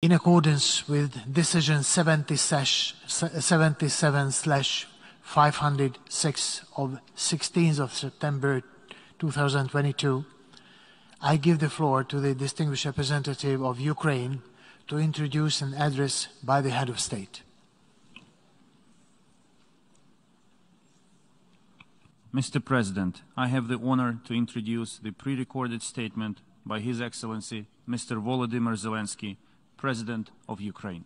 In accordance with Decision 77/506 of 16th of September 2022, I give the floor to the distinguished representative of Ukraine to introduce an address by the head of state. Mr. President, I have the honor to introduce the pre-recorded statement by His Excellency, Mr. Volodymyr Zelenskyy, President of Ukraine.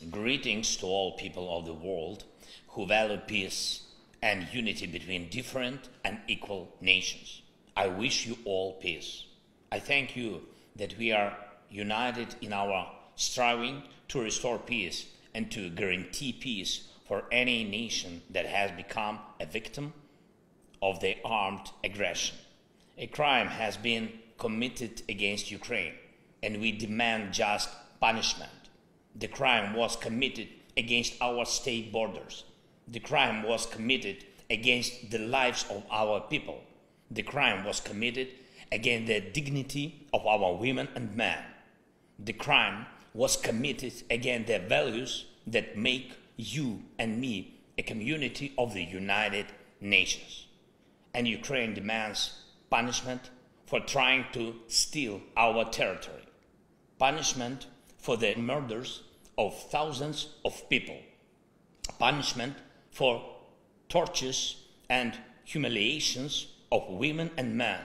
Greetings to all people of the world who value peace and unity between different and equal nations. I wish you all peace. I thank you that we are united in our striving to restore peace and to guarantee peace for any nation that has become a victim of the armed aggression. A crime has been committed against Ukraine, and we demand just punishment. The crime was committed against our state borders. The crime was committed against the lives of our people. The crime was committed against the dignity of our women and men. The crime was committed against the values that make you and me a community of the United Nations. And Ukraine demands punishment for trying to steal our territory, punishment for the murders of thousands of people, punishment for tortures and humiliations of women and men,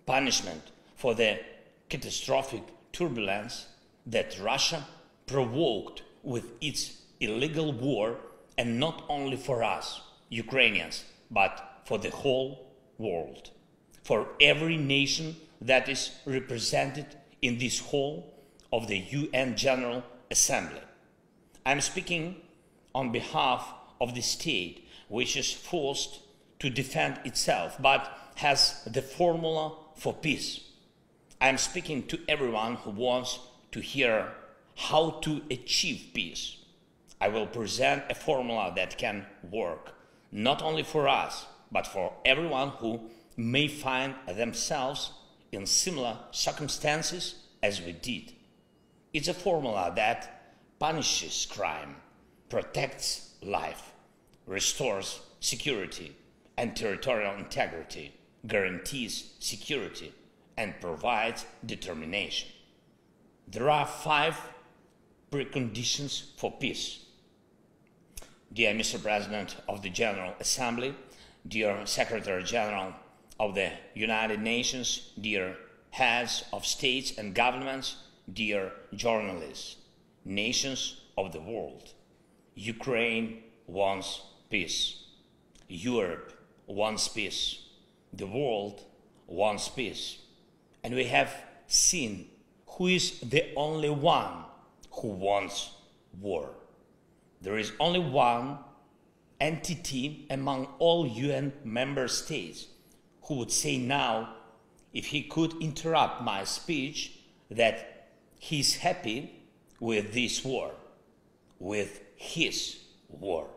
punishment for the catastrophic turbulence that Russia provoked with its illegal war, and not only for us, Ukrainians, but for the whole world, for every nation that is represented in this hall of the UN General Assembly. I'm speaking on behalf of the state which is forced to defend itself but has the formula for peace. I'm speaking to everyone who wants to hear how to achieve peace. I will present a formula that can work not only for us, but for everyone who may find themselves in similar circumstances as we did. It's a formula that punishes crime, protects life, restores security and territorial integrity, guarantees security, and provides determination. There are 5 preconditions for peace. Dear Mr. President of the General Assembly, dear Secretary General of the United Nations, dear heads of states and governments, dear journalists, nations of the world, Ukraine wants peace. Europe wants peace. The world wants peace. And we have seen who is the only one who wants war. There is only one entity among all UN member states who would say now, if he could interrupt my speech, that he's happy with this war, with his war.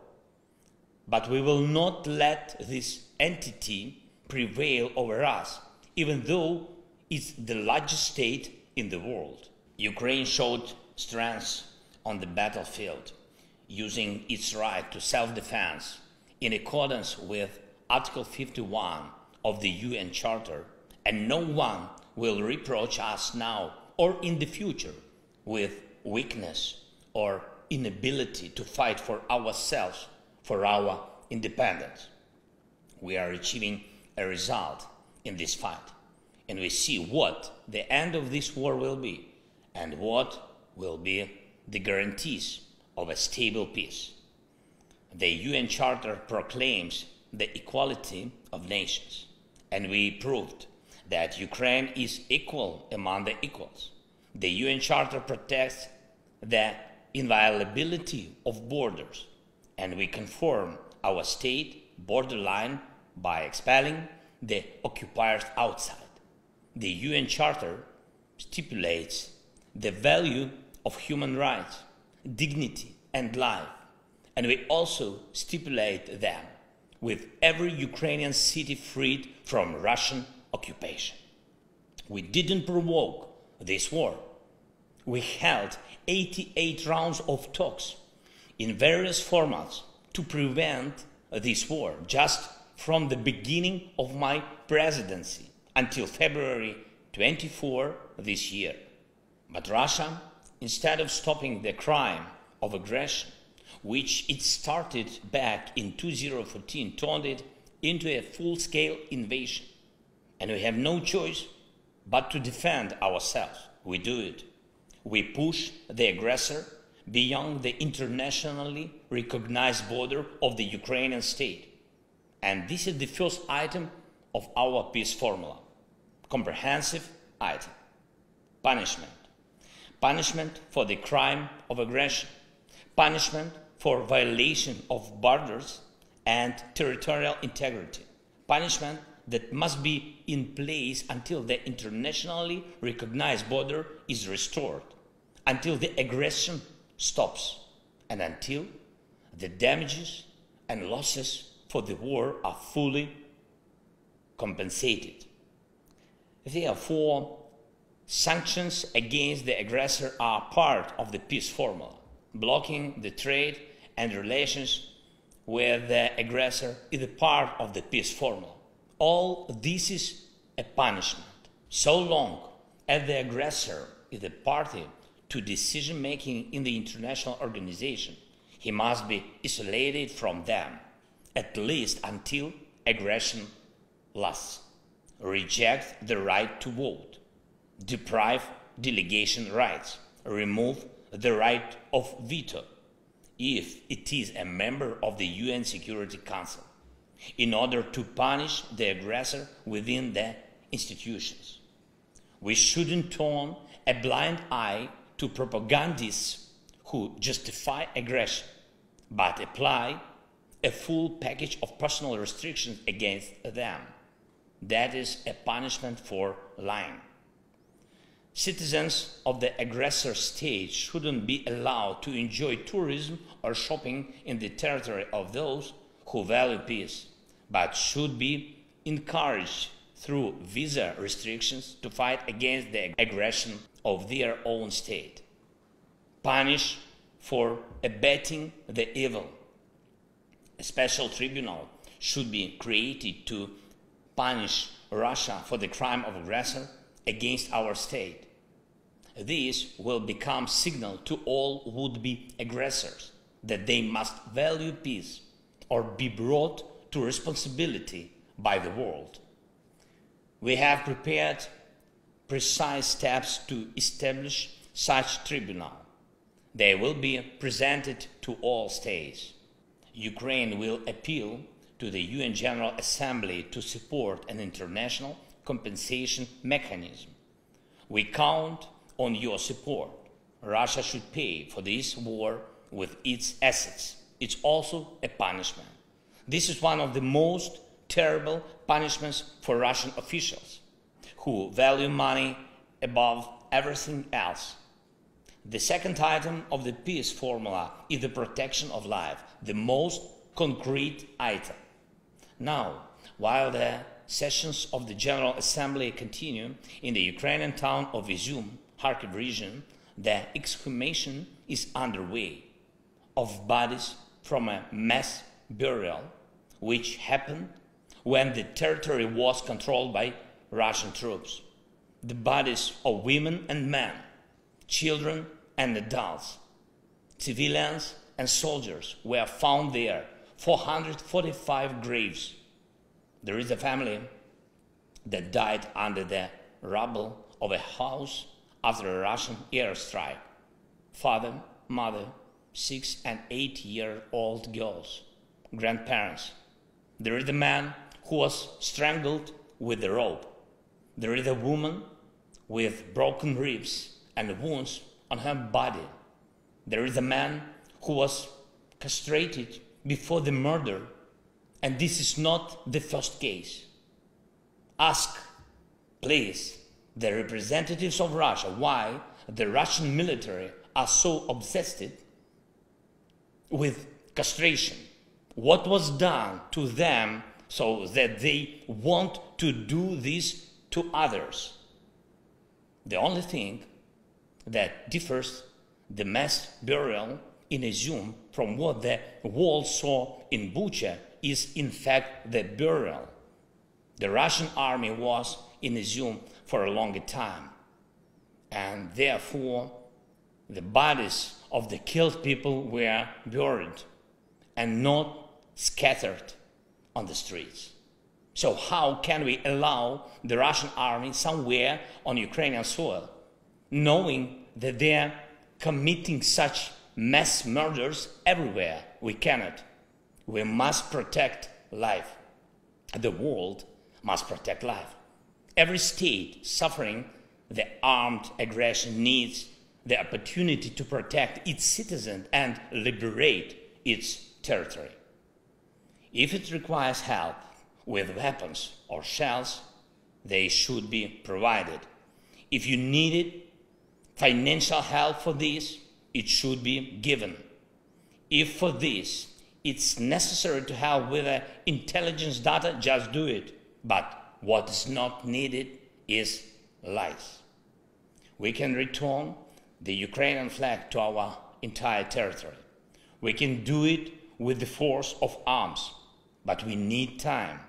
But we will not let this entity prevail over us, even though it's the largest state in the world. Ukraine showed strength on the battlefield, using its right to self-defense in accordance with Article 51 of the UN Charter, and no one will reproach us now or in the future with weakness or inability to fight for ourselves, for our independence. We are achieving a result in this fight, and we see what the end of this war will be and what will be the guarantees of a stable peace. The UN Charter proclaims the equality of nations, and we proved that Ukraine is equal among the equals. The UN Charter protects the inviolability of borders, and we conform our state borderline by expelling the occupiers outside. The UN Charter stipulates the value of human rights, dignity, and life, and we also stipulate them with every Ukrainian city freed from Russian occupation. We didn't provoke this war. We held 88 rounds of talks in various formats to prevent this war, just from the beginning of my presidency until February 24 this year. But Russia, instead of stopping the crime of aggression, which it started back in 2014, turned it into a full-scale invasion. And we have no choice but to defend ourselves. We do it. We push the aggressor beyond the internationally recognized border of the Ukrainian state. And this is the first item of our peace formula. Comprehensive item. Punishment. Punishment for the crime of aggression. Punishment for violation of borders and territorial integrity. Punishment that must be in place until the internationally recognized border is restored, until the aggression stops, and until the damages and losses for the war are fully compensated. Therefore, sanctions against the aggressor are part of the peace formula. Blocking the trade and relations with the aggressor is a part of the peace formula. All this is a punishment. So long as the aggressor is a party to decision-making in the international organization, he must be isolated from them, at least until aggression lasts. Reject the right to vote. Deprive delegation rights. Remove the right of veto if it is a member of the UN Security Council, in order to punish the aggressor within the institutions. We shouldn't turn a blind eye to propagandists who justify aggression, but apply a full package of personal restrictions against them. That is a punishment for lying. Citizens of the aggressor state shouldn't be allowed to enjoy tourism or shopping in the territory of those who value peace, but should be encouraged through visa restrictions to fight against the aggression of their own state. Punish for abetting the evil. A special tribunal should be created to punish Russia for the crime of aggressor against our state. This will become signal to all would-be aggressors that they must value peace or be brought to responsibility by the world. We have prepared precise steps to establish such tribunal. They will be presented to all states. Ukraine will appeal to the UN General Assembly to support an international compensation mechanism. We count on your support. Russia should pay for this war with its assets. It's also a punishment. This is one of the most terrible punishments for Russian officials, who value money above everything else. The second item of the peace formula is the protection of life, the most concrete item. Now, while the sessions of the General Assembly continue in the Ukrainian town of Izum, Kharkiv region, the exhumation is underway of bodies from a mass burial which happened when the territory was controlled by Russian troops. The bodies of women and men, children and adults, civilians and soldiers were found there, 445 graves. There is a family that died under the rubble of a house after a Russian airstrike. Father, mother, 6 and 8-year-old girls, grandparents. There is a man who was strangled with a rope. There is a woman with broken ribs and wounds on her body. There is a man who was castrated before the murder, and this is not the first case. Ask, please, the representatives of Russia why the Russian military are so obsessed with castration. What was done to them so that they want to do this to others? The only thing that differs the mass burial in Izum from what the world saw in Bucha is in fact the burial. The Russian army was in Izum for a longer time, and therefore the bodies of the killed people were buried and not scattered on the streets. So how can we allow the Russian army somewhere on Ukrainian soil, knowing that they're committing such mass murders everywhere? We cannot. We must protect life. The world must protect life. Every state suffering the armed aggression needs the opportunity to protect its citizens and liberate its territory. If it requires help with weapons or shells, they should be provided. If you needed financial help for this, it should be given. If for this it's necessary to help with the intelligence data, just do it. But what is not needed is lies. We can return the Ukrainian flag to our entire territory. We can do it with the force of arms, but we need time.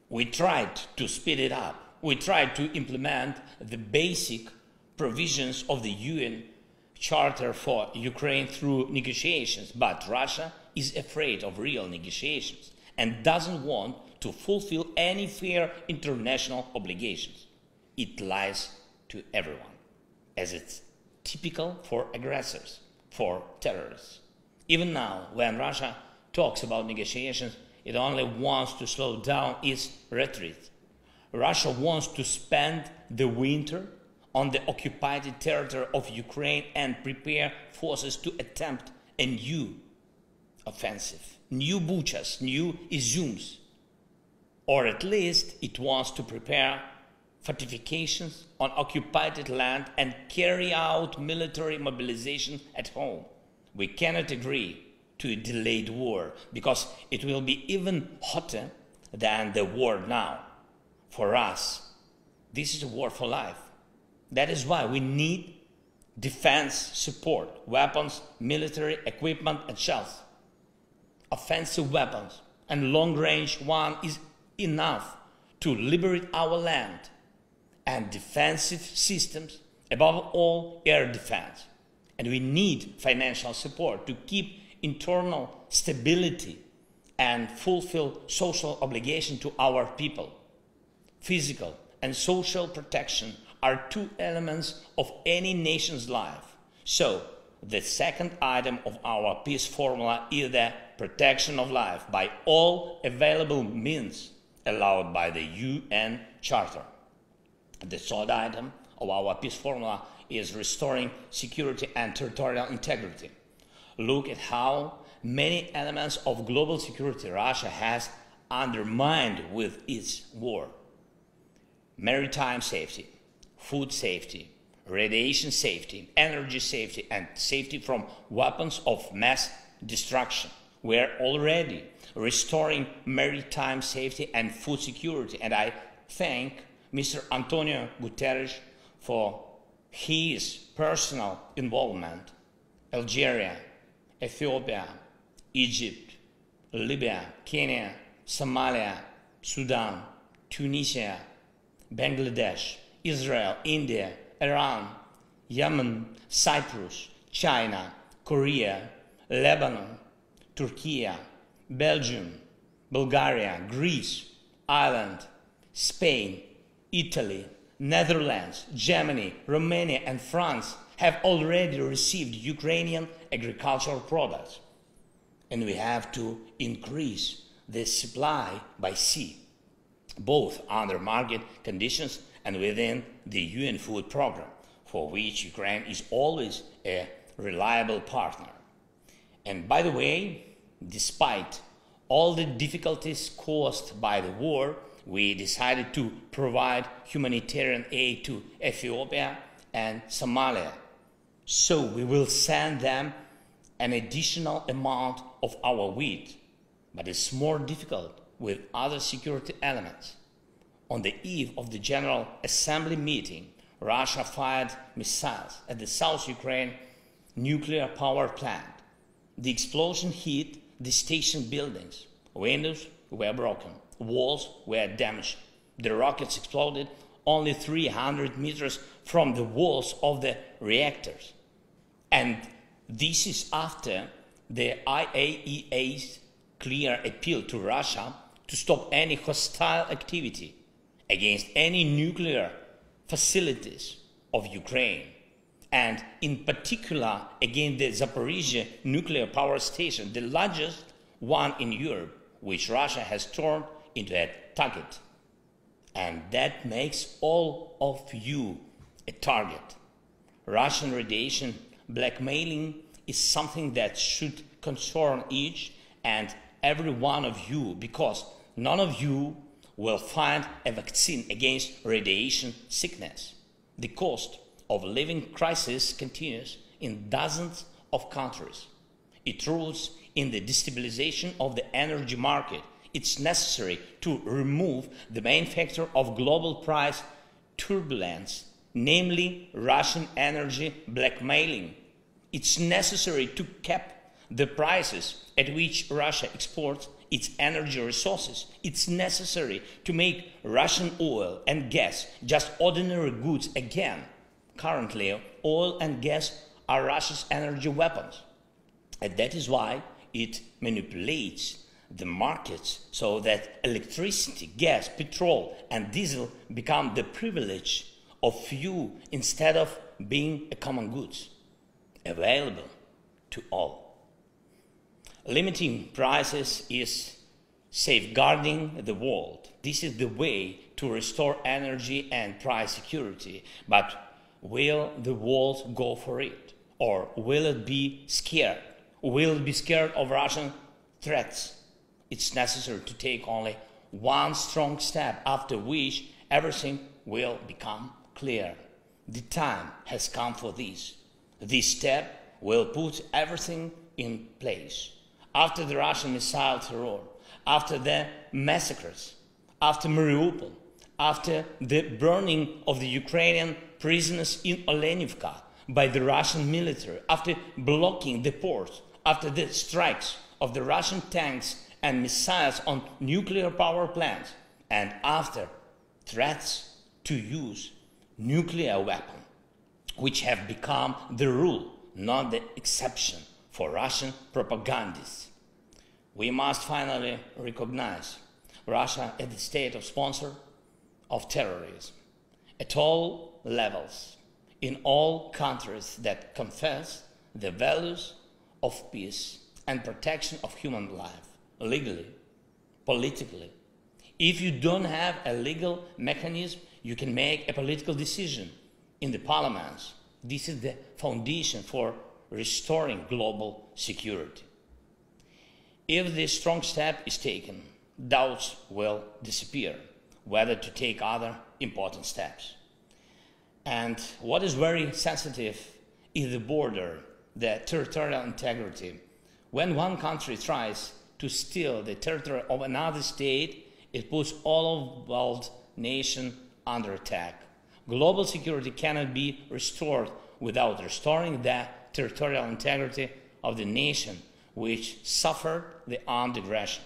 We tried to speed it up. We tried to implement the basic provisions of the UN Charter for Ukraine through negotiations, but Russia is afraid of real negotiations and doesn't want to fulfill any fair international obligations. It lies to everyone, as it's typical for aggressors, for terrorists. Even now, when Russia talks about negotiations, it only wants to slow down its retreat. Russia wants to spend the winter on the occupied territory of Ukraine and prepare forces to attempt a new offensive, new Buchas, new Izums. Or at least it wants to prepare fortifications on occupied land and carry out military mobilization at home. We cannot agree to a delayed war because it will be even hotter than the war now. For us, this is a war for life. That is why we need defense support, weapons, military equipment and shells. Offensive weapons and long-range one is enough to liberate our land, and defensive systems, above all air defense. And we need financial support to keep internal stability and fulfill social obligation to our people. Physical and social protection are two elements of any nation's life. So, the second item of our peace formula is the protection of life by all available means allowed by the UN Charter. The third item of our peace formula is restoring security and territorial integrity. Look at how many elements of global security Russia has undermined with its war. Maritime safety, food safety, radiation safety, energy safety, and safety from weapons of mass destruction. We are already restoring maritime safety and food security, and I thank Mr. Antonio Guterres for his personal involvement. Algeria, Ethiopia, Egypt, Libya, Kenya, Somalia, Sudan, Tunisia, Bangladesh, Israel, India, Iran, Yemen, Cyprus, China, Korea, Lebanon, Turkey, Belgium, Bulgaria, Greece, Ireland, Spain, Italy, Netherlands, Germany, Romania, and France have already received Ukrainian agricultural products. And we have to increase the supply by sea, both under market conditions and within the UN food program, for which Ukraine is always a reliable partner. And by the way, despite all the difficulties caused by the war, we decided to provide humanitarian aid to Ethiopia and Somalia. So we will send them an additional amount of our wheat, but it's more difficult with other security elements. On the eve of the General Assembly meeting, Russia fired missiles at the South Ukraine nuclear power plant. The explosion hit the station buildings. Windows were broken. Walls were damaged. The rockets exploded only 300 meters from the walls of the reactors. And this is after the IAEA's clear appeal to Russia to stop any hostile activity against any nuclear facilities of Ukraine, and in particular against the Zaporizhzhia nuclear power station, the largest one in Europe, which Russia has turned into a target. And that makes all of you a target. Russian radiation blackmailing is something that should concern each and every one of you, because none of you will find a vaccine against radiation sickness. The cost of living crisis continues in dozens of countries. It roots in the destabilization of the energy market. It's necessary to remove the main factor of global price turbulence, namely Russian energy blackmailing. It's necessary to cap the prices at which Russia exports its energy resources. It's necessary to make Russian oil and gas just ordinary goods again. Currently, oil and gas are Russia's energy weapons. And that is why it manipulates the markets so that electricity, gas, petrol, and diesel become the privilege of few instead of being a common goods available to all. Limiting prices is safeguarding the world. This is the way to restore energy and price security. But will the world go for it? Or will it be scared? Will it be scared of Russian threats? It's necessary to take only one strong step, after which everything will become clear. The time has come for this. This step will put everything in place. After the Russian missile terror, after the massacres, after Mariupol, after the burning of the Ukrainian prisoners in Olenivka by the Russian military, after blocking the ports, after the strikes of the Russian tanks and missiles on nuclear power plants, and after threats to use nuclear weapons, which have become the rule, not the exception, for Russian propagandists. We must finally recognize Russia as the state of sponsor of terrorism at all levels, in all countries that confess the values of peace and protection of human life, legally, politically. If you don't have a legal mechanism, you can make a political decision in the parliaments. This is the foundation for restoring global security. If this strong step is taken, doubts will disappear whether to take other important steps. And what is very sensitive is the border, the territorial integrity. When one country tries to steal the territory of another state, it puts all of the world nation under attack. Global security cannot be restored without restoring the territorial integrity of the nation which suffered the armed aggression.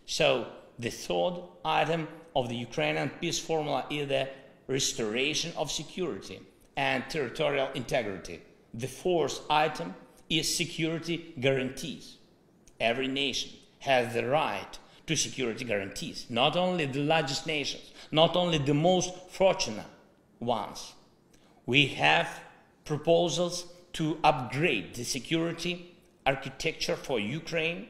So the third item of the Ukrainian peace formula is the restoration of security and territorial integrity. The fourth item is security guarantees. Every nation has the right to security guarantees, not only the largest nations, not only the most fortunate ones. We have proposals to upgrade the security architecture for Ukraine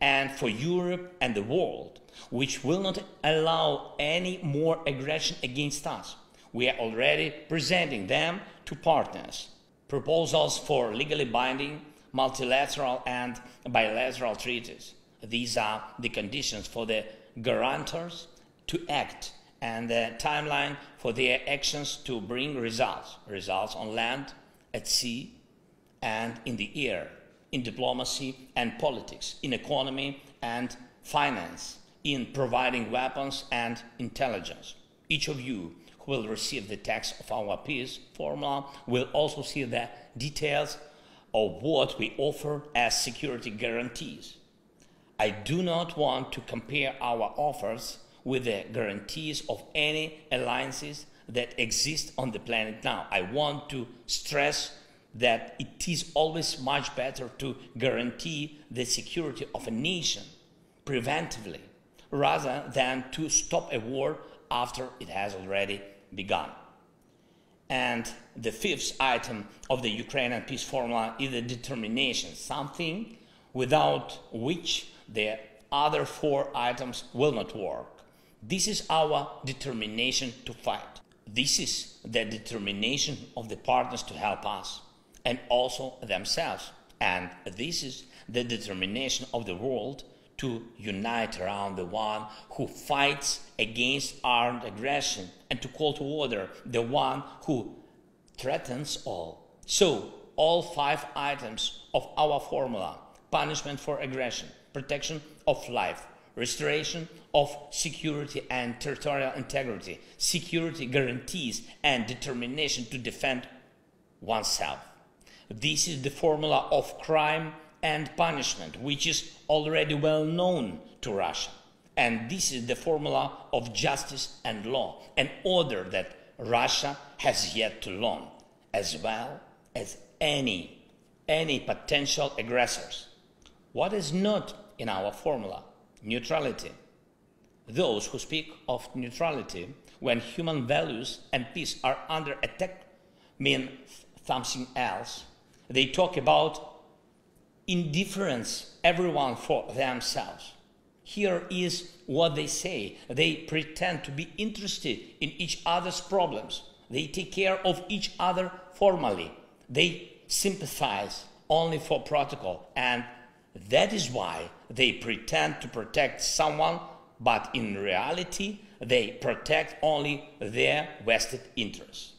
and for Europe and the world, which will not allow any more aggression against us. We are already presenting them to partners. Proposals for legally binding multilateral and bilateral treaties. These are the conditions for the guarantors to act and the timeline for their actions to bring results. Results on land, at sea, and in the air, in diplomacy and politics, in economy and finance, in providing weapons and intelligence. Each of you who will receive the text of our peace formula will also see the details of what we offer as security guarantees. I do not want to compare our offers with the guarantees of any alliances that exist on the planet now. I want to stress that it is always much better to guarantee the security of a nation preventively rather than to stop a war after it has already begun. And the fifth item of the Ukrainian peace formula is the determination, something without which the other four items will not work. This is our determination to fight. This is the determination of the partners to help us and also themselves. And this is the determination of the world to unite around the one who fights against armed aggression and to call to order the one who threatens all. So, all five items of our formula: punishment for aggression, protection of life, restoration of security and territorial integrity, security guarantees, and determination to defend oneself. This is the formula of crime and punishment, which is already well known to Russia. And this is the formula of justice and law, an order that Russia has yet to learn, as well as any potential aggressors. What is not in our formula? Neutrality. Those who speak of neutrality when human values and peace are under attack mean something else. They talk about indifference, everyone for themselves. Here is what they say. They pretend to be interested in each other's problems. They take care of each other formally. They sympathize only for protocol, and that is why they pretend to protect someone, but in reality they protect only their vested interests.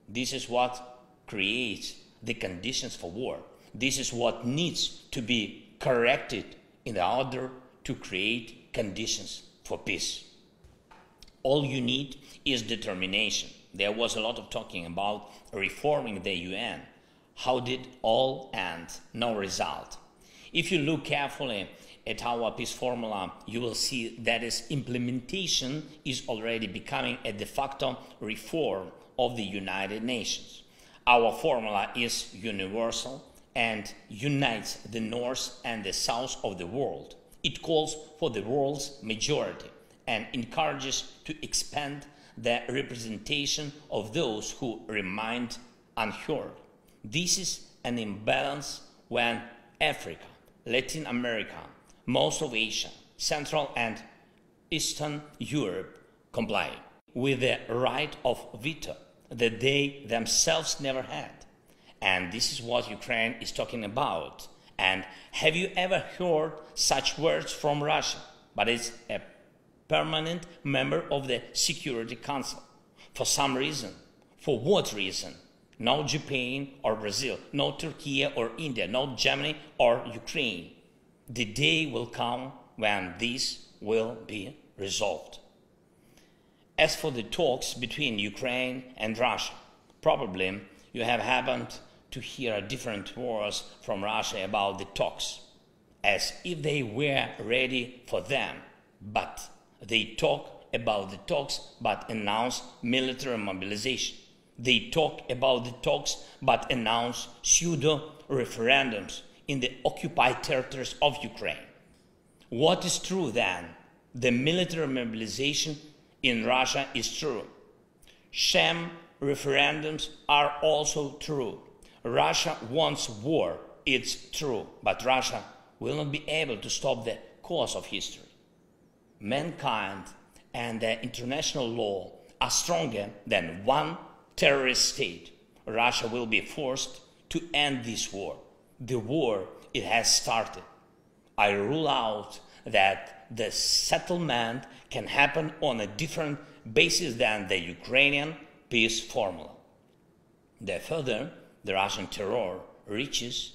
This is what creates the conditions for war. This is what needs to be corrected in order to create conditions for peace. All you need is determination. There was a lot of talking about reforming the UN. How did all end? No result. If you look carefully at our peace formula, you will see that its implementation is already becoming a de facto reform of the United Nations. Our formula is universal and unites the North and the South of the world. It calls for the world's majority and encourages to expand the representation of those who remain unheard. This is an imbalance when Africa, Latin America, most of Asia, Central and Eastern Europe comply with the right of veto that they themselves never had. And this is what Ukraine is talking about. And have you ever heard such words from Russia? But it's a permanent member of the Security Council. For some reason. For what reason? No Japan or Brazil, no Turkey or India, no Germany or Ukraine. The day will come when this will be resolved. As for the talks between Ukraine and Russia, probably you have happened to hear different words from Russia about the talks, as if they were ready for them, but they talk about the talks but announce military mobilization. They talk about the talks but announce pseudo-referendums in the occupied territories of Ukraine. What is true then? The military mobilization in Russia is true. Sham referendums are also true. Russia wants war, it's true, but Russia will not be able to stop the course of history. Mankind and the international law are stronger than one terrorist state. Russia will be forced to end this war. The war, it has started. I rule out that the settlement can happen on a different basis than the Ukrainian peace formula. The further the Russian terror reaches,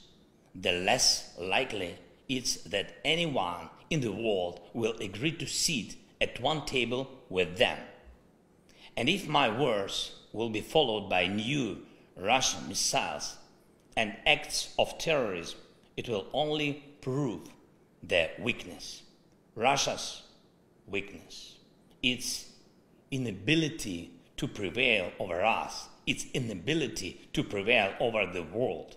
the less likely it's that anyone in the world will agree to sit at one table with them. And if my words will be followed by new Russian missiles, and acts of terrorism, it will only prove their weakness. Russia's weakness, its inability to prevail over us, its inability to prevail over the world.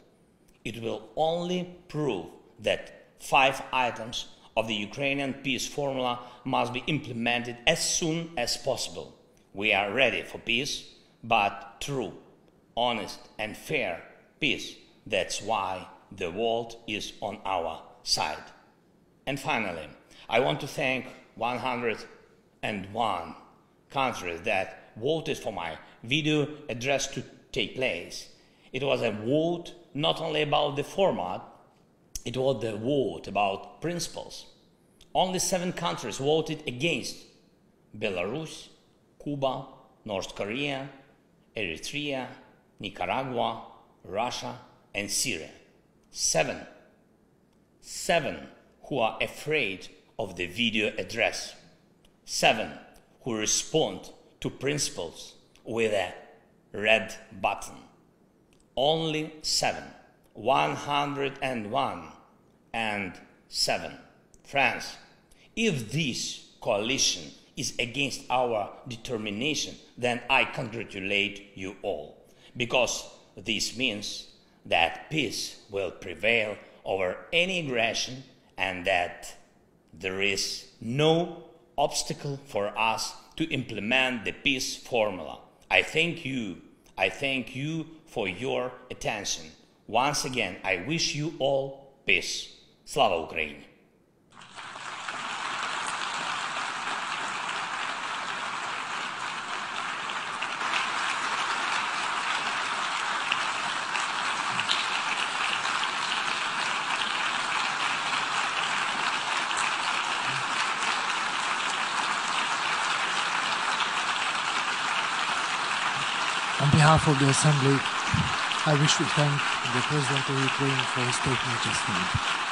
It will only prove that 5 items of the Ukrainian peace formula must be implemented as soon as possible. We are ready for peace, but true, honest and fair peace. That's why the world is on our side. And finally, I want to thank 101 countries that voted for my video address to take place. It was a vote not only about the format, it was the vote about principles. Only 7 countries voted against: Belarus, Cuba, North Korea, Eritrea, Nicaragua, Russia, and Syria. 7 who are afraid of the video address. 7 who respond to principles with a red button. Only 7. 101 and 7. Friends, if this coalition is against our determination, then I congratulate you all, because this means that peace will prevail over any aggression and that there is no obstacle for us to implement the peace formula. I thank you for your attention. Once again, I wish you all peace. Slava Ukraini! On behalf of the Assembly, I wish to thank the President of Ukraine for his statement just made.